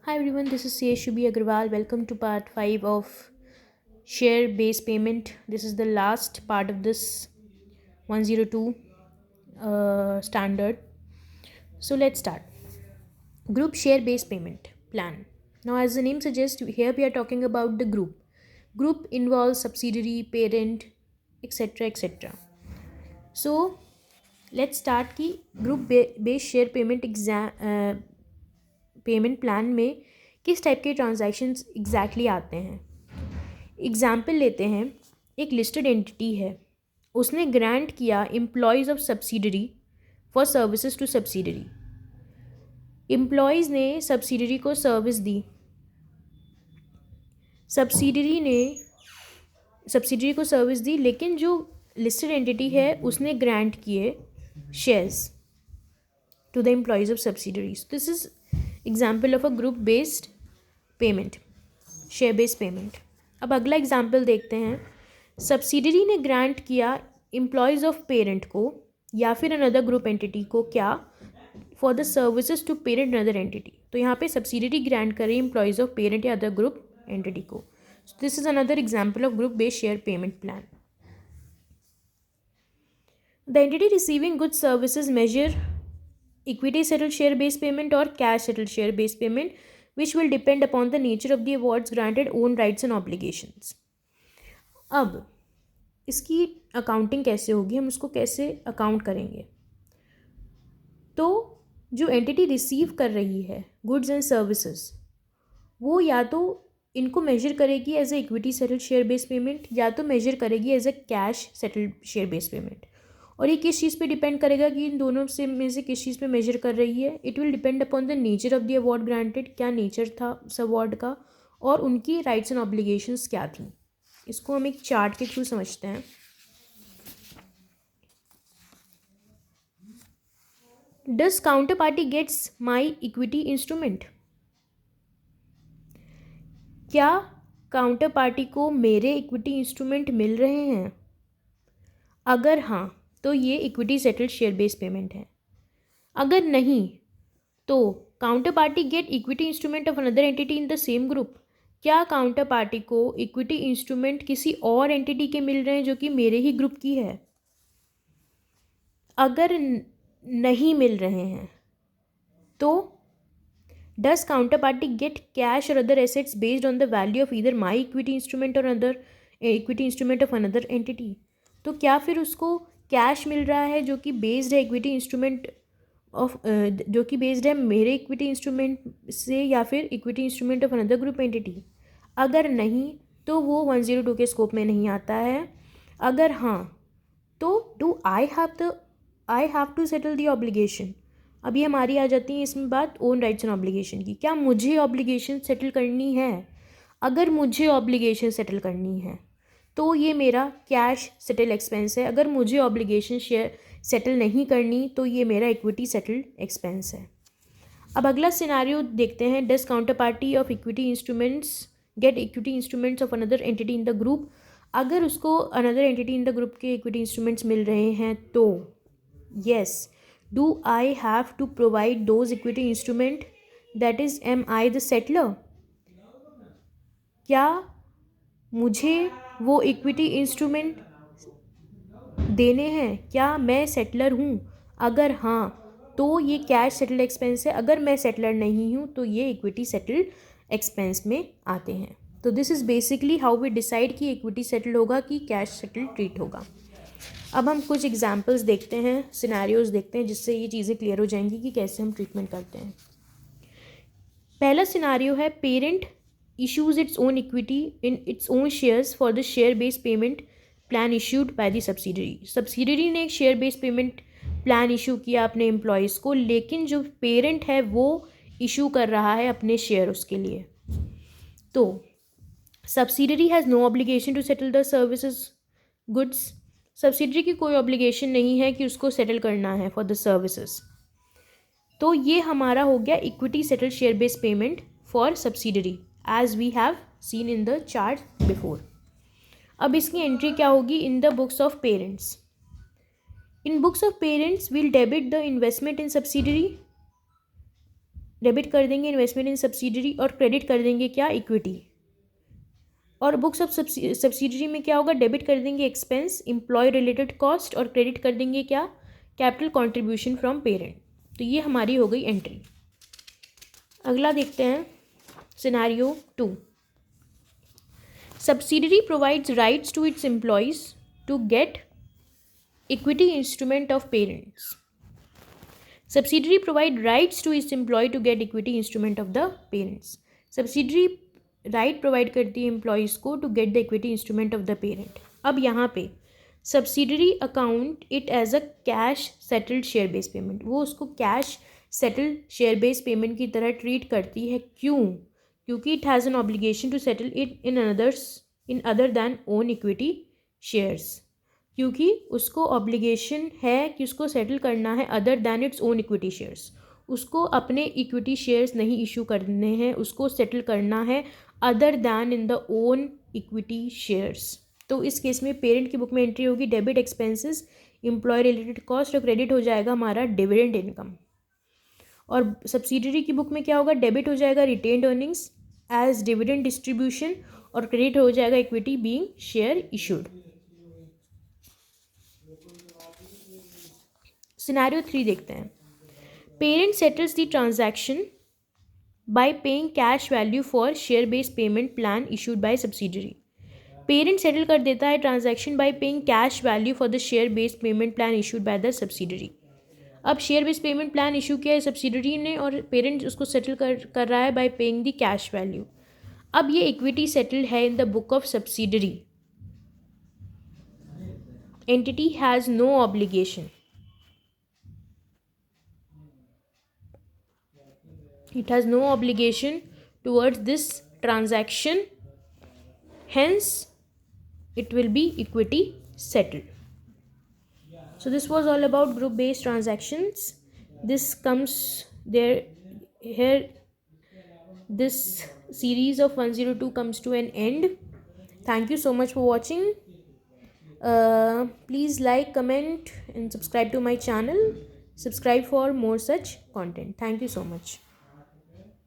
Hi everyone, this is CSUB Agrawal. Welcome to part 5 of share based payment. This is the last part of this 102 standard. So let's start. Group share based payment plan. Now, as the name suggests, here we are talking about the group. Group involves subsidiary, parent, etc. etc. So let's start कि group based share payment plan में किस type के transactions exactly आते हैं। Example लेते हैं, एक listed entity है, उसने ग्रांट किया employees of subsidiary for services to subsidiary. Employees ने सब्सिडरी को सर्विस दी, सब्सिडरी को सर्विस दी, लेकिन जो लिस्टेड एंटिटी है उसने ग्रांट किए shares to the employees of subsidiaries. This is example of a group based payment, share based payment. अब अगला एग्जाम्पल देखते हैं, सब्सिडरी ने ग्रांट किया एम्प्लॉयज़ ऑफ पेरेंट को या फिर अनदर ग्रुप एंटिटी को, क्या, for the services to parent another entity. तो यहाँ पे सब्सिडरी ग्रांट करे एम्प्लॉयज़ ऑफ पेरेंट या अदर ग्रुप एंटिटी को। So this is another example of group based share payment plan. The entity receiving good services measure equity settled share based payment or cash settled share based payment, which will depend upon the nature of the awards granted, own rights and obligations. अब इसकी accounting कैसे होगी, हम उसको कैसे account करेंगे। तो जो एंटिटी रिसीव कर रही है गुड्स एंड सर्विसेज, वो या तो इनको मेजर करेगी as a equity settled share based payment या तो मेजर करेगी as a cash settled share based payment. और ये किस चीज़ पे डिपेंड करेगा कि इन दोनों से में से किस चीज़ पे मेजर कर रही है। It will depend upon the nature of the award granted, क्या नेचर था उस अवार्ड का और उनकी राइट्स एंड ऑब्लिगेशंस क्या थी। इसको हम एक चार्ट के थ्रू समझते हैं। Does counter party gets my equity instrument, क्या काउंटर पार्टी को मेरे इक्विटी इंस्ट्रूमेंट मिल रहे हैं? अगर हाँ तो ये equity settled share based payment है। अगर नहीं तो counter party gate equity instrument of another entity in the same group, क्या काउंटर पार्टी को इक्विटी इंस्ट्रूमेंट किसी और एंटिटी के मिल रहे हैं जो कि मेरे ही ग्रुप की है? अगर नहीं मिल रहे हैं तो does counter party get cash और other assets based on the value of either my equity instrument और other equity instrument of another entity. तो क्या फिर उसको कैश मिल रहा है जो कि बेस्ड है इक्विटी इंस्ट्रूमेंट ऑफ जो कि बेस्ड है मेरे इक्विटी इंस्ट्रूमेंट से या फिर equity instrument of another group entity? अगर नहीं तो वो 102 के स्कोप में नहीं आता है। अगर हाँ तो do I have to settle the obligation. अभी हमारी आ जाती है इसमें बात ओन राइट्स एंड ऑब्लिगेशन की। क्या मुझे ऑब्लिगेशन सेटल करनी है? अगर मुझे ऑब्लिगेशन सेटल करनी है तो ये मेरा कैश सेटल एक्सपेंस है। अगर मुझे ऑब्लिगेशन शेयर सेटल नहीं करनी तो ये मेरा इक्विटी सेटल्ड एक्सपेंस है। अब अगला सिनारियो देखते हैं, does counter party of equity instruments get equity instruments of another entity in the group. अगर उसको another entity in the group के इक्विटी इंस्ट्रूमेंट्स मिल रहे हैं तो yes, do I have to provide those equity instrument, that is am I the settler. क्या मुझे वो इक्विटी इंस्ट्रूमेंट देने हैं? क्या मैं सेटलर हूँ? अगर हाँ तो ये कैश सेटल्ड एक्सपेंस है। अगर मैं सेटलर नहीं हूँ तो ये इक्विटी सेटल्ड एक्सपेंस में आते हैं। तो this is basically how we decide कि इक्विटी सेटल्ड होगा कि कैश सेटल्ड ट्रीट होगा। अब हम कुछ एग्जांपल्स देखते हैं, सिनेरियोज देखते हैं, जिससे ये चीज़ें क्लियर हो जाएंगी कि कैसे हम ट्रीटमेंट करते हैं। पहला सिनेरियो है, parent issues its own equity in its own shares for the share based payment plan issued by the subsidiary। Subsidiary ने एक share based payment plan issue किया अपने एम्प्लॉयज़ को, लेकिन जो पेरेंट है वो इशू कर रहा है अपने शेयर उसके लिए। तो subsidiary has no obligation to settle the services goods. Subsidiary की कोई ऑब्लिगेशन नहीं है कि उसको सेटल करना है फॉर द सर्विसेज। तो ये हमारा हो गया equity settled share based payment for subsidiary, as we have seen in the chart before। अब इसकी एंट्री क्या होगी? In the books of parents. In books of parents will debit the investment in subsidiary debit कर देंगे investment इन subsidiary और credit कर देंगे क्या, इक्विटी। और बुक्स ऑफ सब्सिडरी में क्या होगा, डेबिट कर देंगे एक्सपेंस, एम्प्लॉय रिलेटेड कॉस्ट और क्रेडिट कर देंगे क्या, कैपिटल कंट्रीब्यूशन फ्रॉम पेरेंट। तो ये हमारी हो गई एंट्री। अगला देखते हैं scenario 2। Subsidiary provides rights to its employees to get equity instrument of parents. Subsidiary provide rights to its employee to get equity instrument of the parents. Subsidiary right provide करती है employees को to get the equity instrument of the parent. अब यहाँ पे subsidiary account it as a cash settled share based payment. वो उसको cash settled share based payment की तरह treat करती है। क्यों? क्योंकि it has an obligation to settle it in other than own equity shares. क्योंकि उसको ऑब्लिगेशन है कि उसको सेटल करना है other than its own equity shares. उसको अपने इक्विटी शेयर्स नहीं इशू करने हैं, उसको सेटल करना है other than in the own equity shares. तो इस केस में पेरेंट की बुक में एंट्री होगी debit expenses, employee related cost और क्रेडिट हो जाएगा हमारा डिविडेंड इनकम। और सब्सिडरी की बुक में क्या होगा, डेबिट हो जाएगा retained earnings as dividend distribution और क्रेडिट हो जाएगा equity being share issued. Scenario 3 देखते हैं। Parent settles the transaction by paying cash value for share based payment plan issued by subsidiary. Parent settle कर देता है transaction by paying cash value for the share based payment plan issued by the subsidiary. अब share based payment plan issue किया है subsidiary ने और parent उसको settle कर रहा है by paying the cash value. अब ये इक्विटी सेटल्ड है in the book of subsidiary. Entity has no obligation, it has no obligation towards this transaction, hence it will be equity settled. So this was all about group based transactions. This comes there here, this series of 102 comes to an end. Thank you so much for watching. Please like, comment and subscribe to my channel. Subscribe for more such content. Thank you so much.